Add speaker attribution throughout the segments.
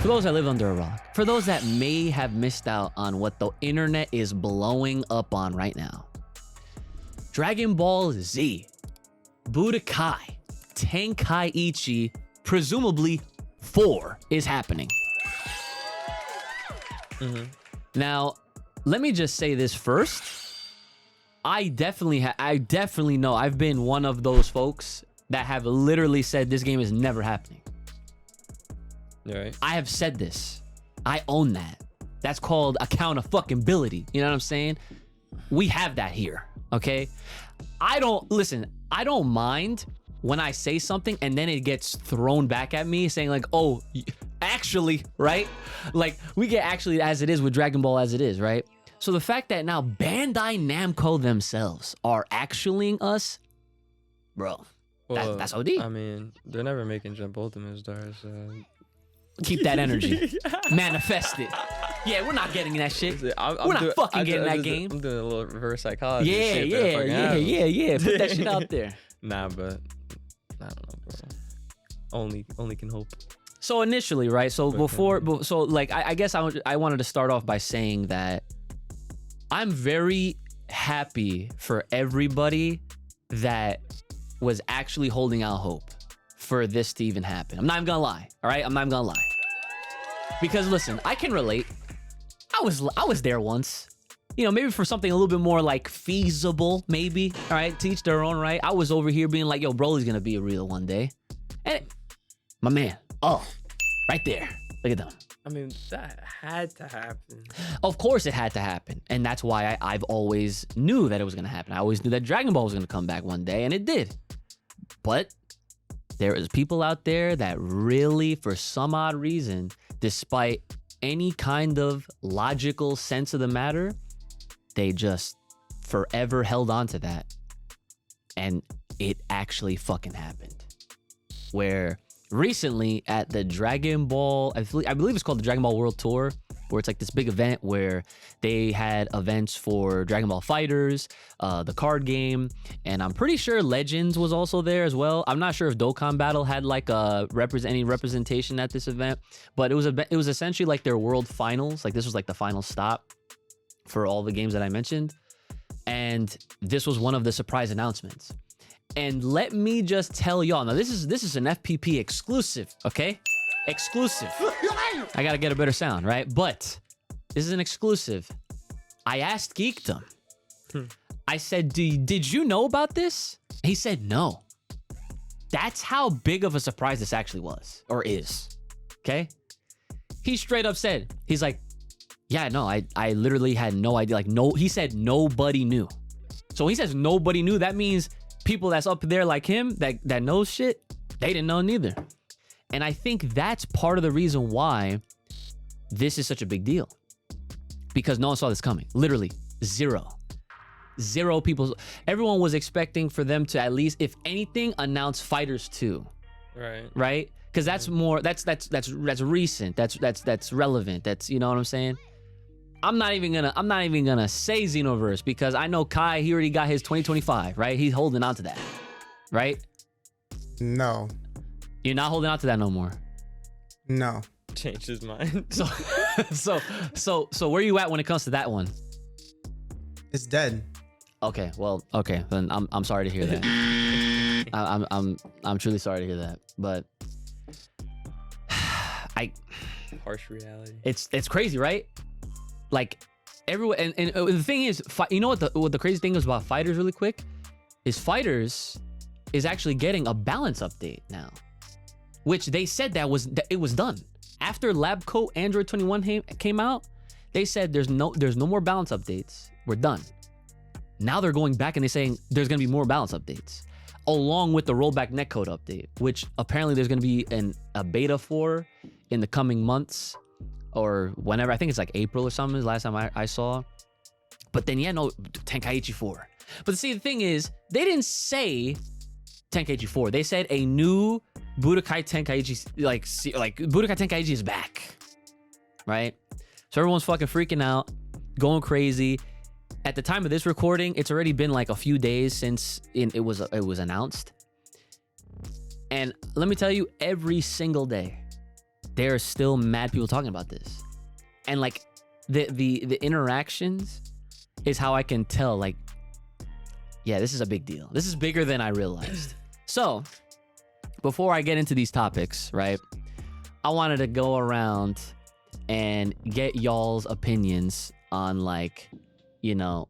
Speaker 1: For those that live under a rock, for those that may have missed out on what the internet is blowing up on right now, Dragon Ball Z, Budokai Tenkaichi, presumably 4, is happening. Now, let me just say this first. I definitely know I've been one of those folks that have literally said this game is never happening.
Speaker 2: Right.
Speaker 1: I have said this. I own that. That's called accountability. You know what I'm saying? We have that here, okay? I don't mind when I say something and then it gets thrown back at me saying like, oh, actually, right? Like we get actually as it is with Dragon Ball as it is, right? So the fact that now Bandai Namco themselves are actuallying us, bro,
Speaker 2: Well,
Speaker 1: that's OD.
Speaker 2: I mean, they're never making Jump Ultimate stars.
Speaker 1: Keep that energy. Manifest it. Yeah, we're not getting that shit. We're not fucking getting that game.
Speaker 2: I'm doing a little reverse psychology.
Speaker 1: Yeah. Put that shit out there.
Speaker 2: Nah, but I don't know, bro. Only can hope.
Speaker 1: So initially, right? So I guess I wanted to start off by saying that I'm very happy for everybody that was actually holding out hope for this to even happen. I'm not even gonna lie, all right? I'm not even gonna lie. Because listen, I can relate. I was there once. You know, maybe for something a little bit more like feasible, maybe, all right? To each their own, right? I was over here being like, yo, Broly's gonna be a real one day. And my man, right there. Look at them.
Speaker 2: I mean, that had to happen.
Speaker 1: Of course it had to happen. And that's why I've always knew that it was gonna happen. I always knew that Dragon Ball was gonna come back one day, and it did. But there is people out there that really, for some odd reason, despite any kind of logical sense of the matter, they just forever held on to that. And it actually fucking happened. Where recently at the Dragon Ball, I believe it's called the Dragon Ball World Tour, where it's like this big event where they had events for Dragon Ball Fighters, the card game, and I'm pretty sure Legends was also there as well. I'm not sure if Dokkan Battle had like any representation at this event, but it was essentially like their world finals. Like this was like the final stop for all the games that I mentioned, and this was one of the surprise announcements. And let me just tell y'all, now this is an FPP exclusive, okay? Exclusive. I gotta get a better sound, right? But this is an exclusive. I asked Geekdom. I said, did you know about this? He said no. That's how big of a surprise this actually was, or is, okay? He straight up said, he's like, yeah, no, I literally had no idea. Like, no, he said nobody knew. So he says nobody knew. That means people that's up there like him that knows shit, they didn't know neither. And I think that's part of the reason why this is such a big deal. Because no one saw this coming. Literally, zero people. Everyone was expecting for them to at least, if anything, announce Fighters 2. Right? Because that's more, that's recent. That's relevant. That's, you know what I'm saying? I'm not even gonna say Xenoverse because I know Kai, he already got his 2025, right? He's holding on to that, right?
Speaker 3: No.
Speaker 1: You're not holding on to that no more.
Speaker 3: No.
Speaker 2: Changed his mind.
Speaker 1: So where you at when it comes to that one?
Speaker 3: It's dead.
Speaker 1: Okay, then I'm sorry to hear that. I'm truly sorry to hear that, but
Speaker 2: harsh reality.
Speaker 1: It's crazy, right? Like everyone, and the thing is, you know what the crazy thing is about Fighters really quick is Fighters is actually getting a balance update now, which they said that it was done after Lab Coat Android 21 came out. They said there's no more balance updates. We're done. Now they're going back and they're saying there's gonna be more balance updates along with the rollback netcode update, which apparently there's gonna be a beta for in the coming months. Or whenever, I think it's like April or something, last time I saw. But then, yeah, no, Tenkaichi 4. But see, the thing is, they didn't say Tenkaichi 4. They said a new Budokai Tenkaichi, like Budokai Tenkaichi is back, right? So everyone's fucking freaking out, going crazy. At the time of this recording, it's already been like a few days since it was announced. And let me tell you, every single day, there are still mad people talking about this. And like the interactions is how I can tell, like, yeah, this is a big deal. This is bigger than I realized. So before I get into these topics, right, I wanted to go around and get y'all's opinions on, like, you know,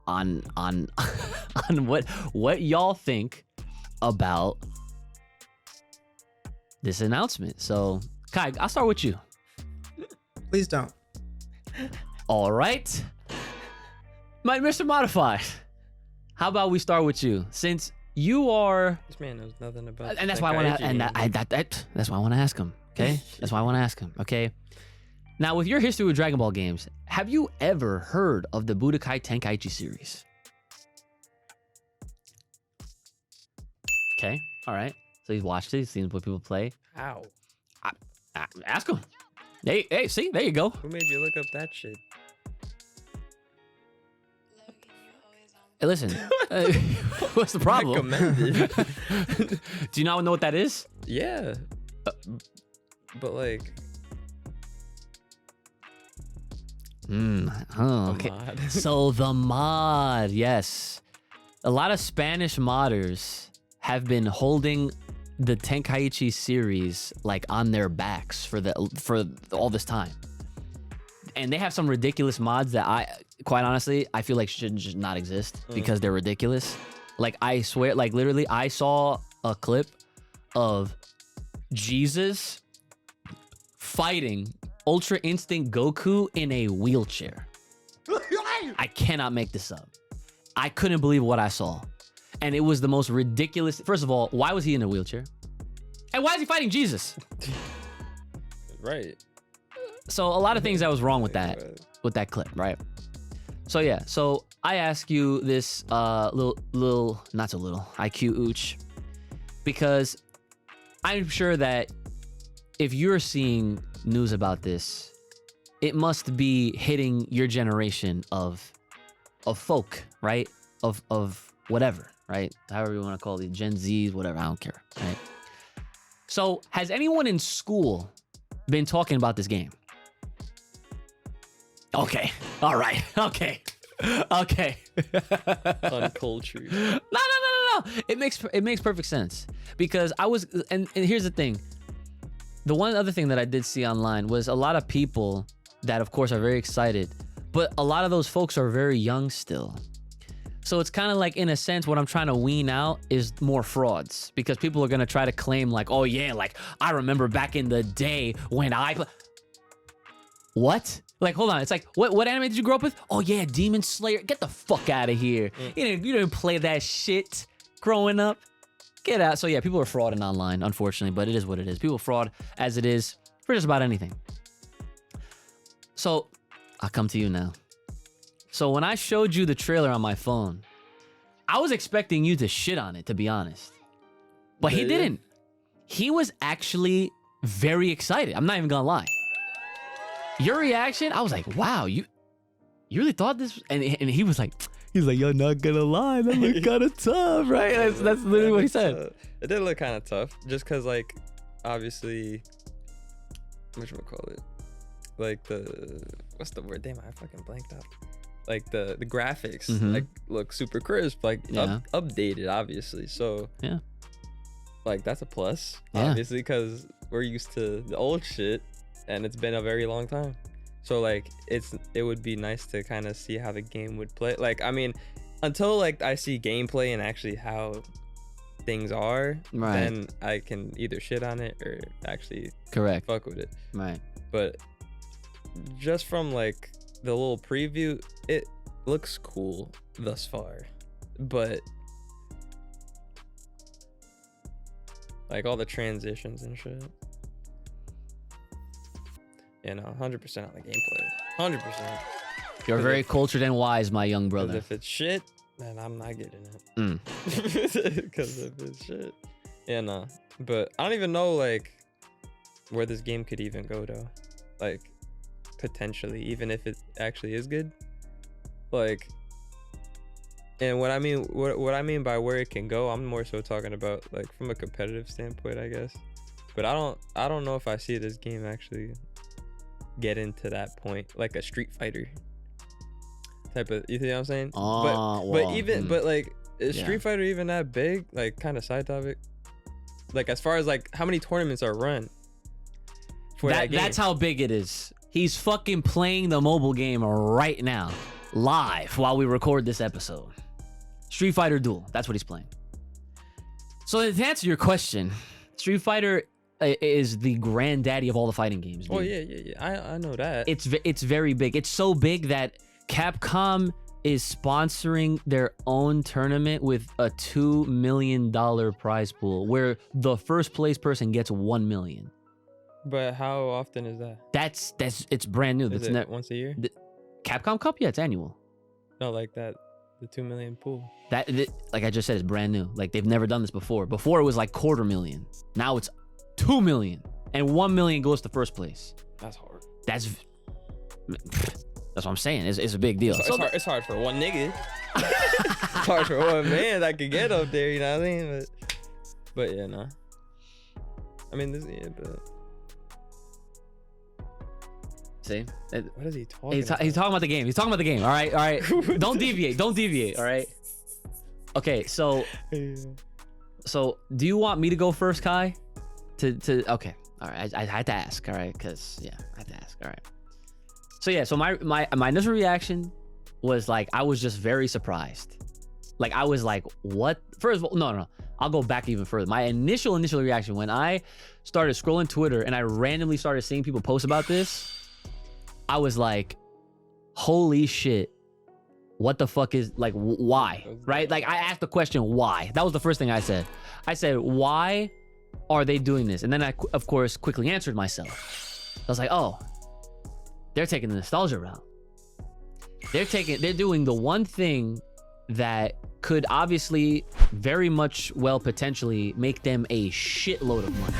Speaker 1: on on what y'all think about this announcement. So Kai, I'll start with you.
Speaker 3: Please don't.
Speaker 1: All right, Mr. Modified, how about we start with you, since you are,
Speaker 2: This man knows nothing about.
Speaker 1: and that's why I want to, and that's why I want to ask him. Okay, that's why I want to ask him. Okay, now with your history with Dragon Ball games, have you ever heard of the Budokai Tenkaichi series? Okay, all right. So he's watched it. He's seen what people play.
Speaker 2: How?
Speaker 1: Ask him. Hey, see, there you go.
Speaker 2: Who made you look up that shit?
Speaker 1: Hey, listen, what's the problem?
Speaker 2: Recommended.
Speaker 1: Do you not know what that is?
Speaker 2: Yeah. But like,
Speaker 1: Okay.
Speaker 2: mod.
Speaker 1: So the mod, yes. A lot of Spanish modders have been holding the Tenkaichi series like on their backs for all this time. And they have some ridiculous mods that quite honestly, I feel like should just not exist because they're ridiculous. Like, I swear, like, literally, I saw a clip of Jesus fighting Ultra Instinct Goku in a wheelchair. I cannot make this up. I couldn't believe what I saw. And it was the most ridiculous. First of all, why was he in a wheelchair? And why is he fighting Jesus?
Speaker 2: Right.
Speaker 1: So a lot of things that was wrong with that clip, right? So yeah, so I ask you this little not so little IQ ooch, because I'm sure that if you're seeing news about this, it must be hitting your generation of folk, right? Of whatever, right? However you want to call it, Gen Zs, whatever, I don't care, right? So has anyone in school been talking about this game? Okay. All right. Okay.
Speaker 2: Uncultured.
Speaker 1: No. It makes perfect sense, because I was, and here's the thing. The one other thing that I did see online was a lot of people that, of course, are very excited, but a lot of those folks are very young still. So it's kind of like, in a sense, what I'm trying to wean out is more frauds, because people are going to try to claim like, oh yeah, like I remember back in the day when what? Like, hold on. It's like, what anime did you grow up with? Oh yeah, Demon Slayer. Get the fuck out of here. You didn't play that shit growing up. Get out. So yeah, people are frauding online, unfortunately, but it is what it is. People fraud as it is for just about anything. So I'll come to you now. So when I showed you the trailer on my phone, I was expecting you to shit on it, to be honest. But he didn't. He was actually very excited. I'm not even gonna lie. Your reaction, I was like, wow, you really thought this? And he was like, you're not gonna lie, that looked kind of tough, right? That's literally what he said.
Speaker 2: It did look kind of tough, just because, like, obviously, whatchamacallit? Like what's the word? Damn, I fucking blanked out. Like the graphics, like, look super crisp, like updated, obviously. So
Speaker 1: yeah,
Speaker 2: like that's a plus, obviously, because we're used to the old shit. And it's been a very long time, so like it would be nice to kind of see how the game would play. Like, I mean, until like I see gameplay and actually how things are, then I can either shit on it or actually fuck with it.
Speaker 1: Right.
Speaker 2: But just from like the little preview, it looks cool thus far, but like all the transitions and shit. You know, 100% on the gameplay. 100%.
Speaker 1: You're very cultured and wise, my young brother.
Speaker 2: If it's shit, then I'm not getting it. Because if it's shit. Yeah, no. But I don't even know, like, where this game could even go, though. Like, potentially, even if it actually is good. Like, and what I mean by where it can go, I'm more so talking about, like, from a competitive standpoint, I guess. But I don't know if I see this game actually getting to that point, like a Street Fighter type of. You see what I'm saying? But like, is Street Fighter even that big? Like, kind of side topic. Like, as far as like how many tournaments are run for that game?
Speaker 1: That's how big it is. He's fucking playing the mobile game right now, live, while we record this episode. Street Fighter Duel. That's what he's playing. So to answer your question, Street Fighter is the granddaddy of all the fighting games. Dude.
Speaker 2: Oh yeah. I know that.
Speaker 1: It's very big. It's so big that Capcom is sponsoring their own tournament with a $2 million prize pool, where the first place person gets $1 million.
Speaker 2: But how often is that?
Speaker 1: It's brand new.
Speaker 2: Is it once a year?
Speaker 1: The Capcom Cup, yeah, it's annual.
Speaker 2: No, like that, the 2 million pool.
Speaker 1: Like I just said, it's brand new. Like they've never done this before. Before it was like $250,000. Now it's $2 million, and $1 million goes to first place.
Speaker 2: That's hard.
Speaker 1: That's what I'm saying. It's a big deal.
Speaker 2: It's hard for one nigga. It's hard for one man that could get up there. You know what I mean? But yeah, no. I mean, but.
Speaker 1: See?
Speaker 2: What is he talking about?
Speaker 1: He's talking about the game. He's talking about the game. All right. Don't deviate. All right. Okay, so do you want me to go first, Kai? Okay. All right. I had to ask. All right, because I had to ask. All right. So my initial reaction was like, I was just very surprised. Like, I was like, what? First of all, no. I'll go back even further. My initial reaction when I started scrolling Twitter and I randomly started seeing people post about this, I was like, holy shit. What the fuck is, like, why? Right? Like, I asked the question, why? That was the first thing I said. I said, why are they doing this? And then I, of course, quickly answered myself. I was like, oh, they're taking the nostalgia route. They're doing the one thing that could obviously very much well potentially make them a shitload of money.